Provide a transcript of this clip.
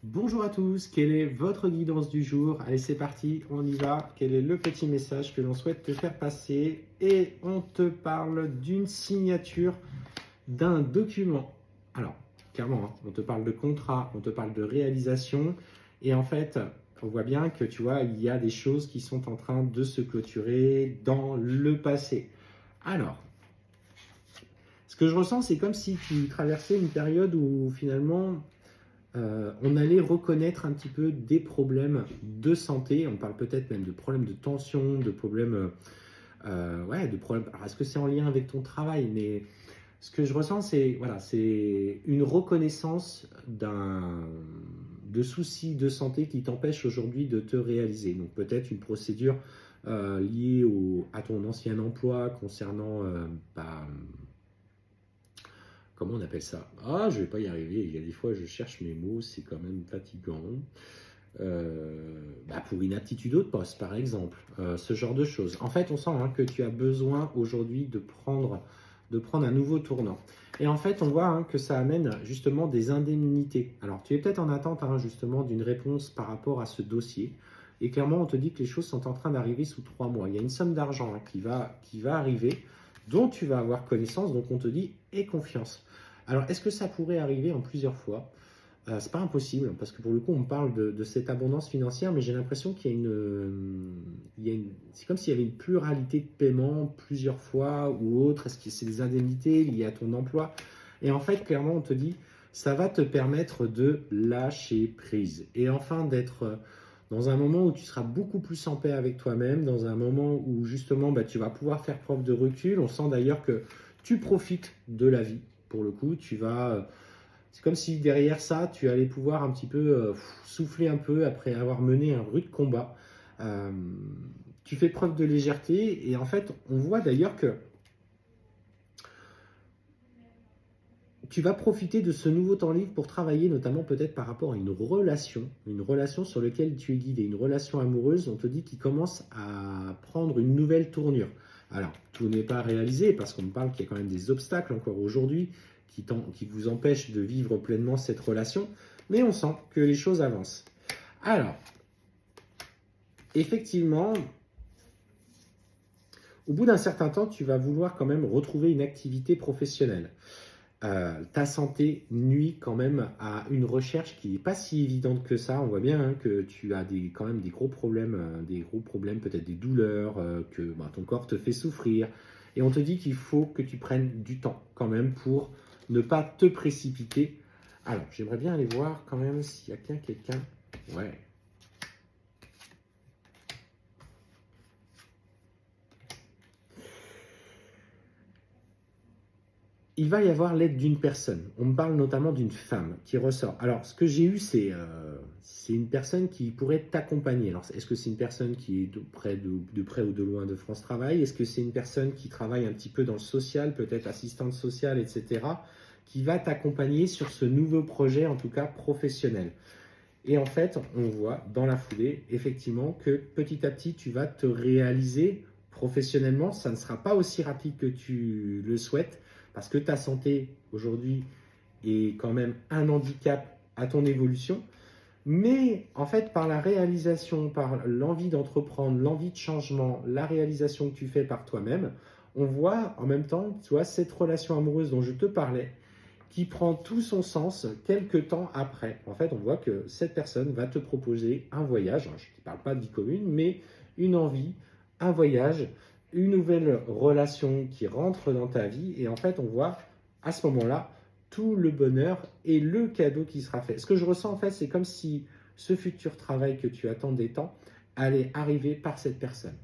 Bonjour à tous, quelle est votre guidance du jour? Allez, c'est parti, on y va. Quel est le petit message que l'on souhaite te faire passer? Et on te parle d'une signature d'un document. Alors, clairement, hein, on te parle de contrat, on te parle de réalisation. Et en fait, on voit bien que tu vois, il y a des choses qui sont en train de se clôturer dans le passé. Alors, ce que je ressens, c'est comme si tu traversais une période où finalement on allait reconnaître un petit peu des problèmes de santé. On parle peut-être même de problèmes de tension, de problèmes, ouais, de problèmes. Alors, est-ce que c'est en lien avec ton travail? Mais ce que je ressens, c'est voilà, c'est une reconnaissance de soucis de santé qui t'empêche aujourd'hui de te réaliser. Donc peut-être une procédure liée à ton ancien emploi concernant comment on appelle ça? Ah, je vais pas y arriver. Il y a des fois, je cherche mes mots, c'est quand même fatigant. Pour une aptitude au poste, par exemple, ce genre de choses. En fait, on sent que tu as besoin aujourd'hui de prendre un nouveau tournant. Et en fait, on voit que ça amène justement des indemnités. Alors, tu es peut-être en attente justement d'une réponse par rapport à ce dossier. Et clairement, on te dit que les choses sont en train d'arriver sous 3 mois. Il y a une somme d'argent qui va arriver, dont tu vas avoir connaissance. Donc, on te dit, aie confiance. Alors, est-ce que ça pourrait arriver en plusieurs fois? C'est pas impossible, parce que pour le coup, on parle de cette abondance financière, mais j'ai l'impression qu'il y a c'est comme s'il y avait une pluralité de paiements plusieurs fois ou autre. Est-ce que c'est des indemnités liées à ton emploi? Et en fait, clairement, on te dit, ça va te permettre de lâcher prise. Et enfin, d'être dans un moment où tu seras beaucoup plus en paix avec toi-même, dans un moment où justement, tu vas pouvoir faire preuve de recul. On sent d'ailleurs que tu profites de la vie. Pour le coup, c'est comme si derrière ça, tu allais pouvoir un petit peu souffler un peu après avoir mené un rude combat. Euh, Tu fais preuve de légèreté et en fait, on voit d'ailleurs que tu vas profiter de ce nouveau temps libre pour travailler notamment peut-être par rapport à une relation sur laquelle tu es guidé, une relation amoureuse, on te dit qu'il commence à prendre une nouvelle tournure. Alors, tout n'est pas réalisé parce qu'on me parle qu'il y a quand même des obstacles encore aujourd'hui qui vous empêchent de vivre pleinement cette relation, mais on sent que les choses avancent. Alors, effectivement, au bout d'un certain temps, tu vas vouloir quand même retrouver une activité professionnelle. Ta santé nuit quand même à une recherche qui n'est pas si évidente que ça. On voit bien que tu as quand même des gros problèmes, peut-être des douleurs, que ton corps te fait souffrir. Et on te dit qu'il faut que tu prennes du temps quand même pour ne pas te précipiter. Alors, j'aimerais bien aller voir quand même s'il y a quelqu'un. Ouais. Il va y avoir l'aide d'une personne. On me parle notamment d'une femme qui ressort. Alors, ce que j'ai eu, c'est une personne qui pourrait t'accompagner. Alors, est-ce que c'est une personne qui est de près ou de loin de France Travail? Est-ce que c'est une personne qui travaille un petit peu dans le social, peut-être assistante sociale, etc., qui va t'accompagner sur ce nouveau projet, en tout cas professionnel? Et en fait, on voit dans la foulée, effectivement, que petit à petit, tu vas te réaliser professionnellement. Ça ne sera pas aussi rapide que tu le souhaites, parce que ta santé, aujourd'hui, est quand même un handicap à ton évolution. Mais en fait, par la réalisation, par l'envie d'entreprendre, l'envie de changement, la réalisation que tu fais par toi-même, on voit en même temps, tu vois, cette relation amoureuse dont je te parlais, qui prend tout son sens quelques temps après. En fait, on voit que cette personne va te proposer un voyage, je ne parle pas de vie commune, mais une envie, un voyage, une nouvelle relation qui rentre dans ta vie. Et en fait, on voit à ce moment-là tout le bonheur et le cadeau qui sera fait. Ce que je ressens, en fait, c'est comme si ce futur travail que tu attendais tant allait arriver par cette personne.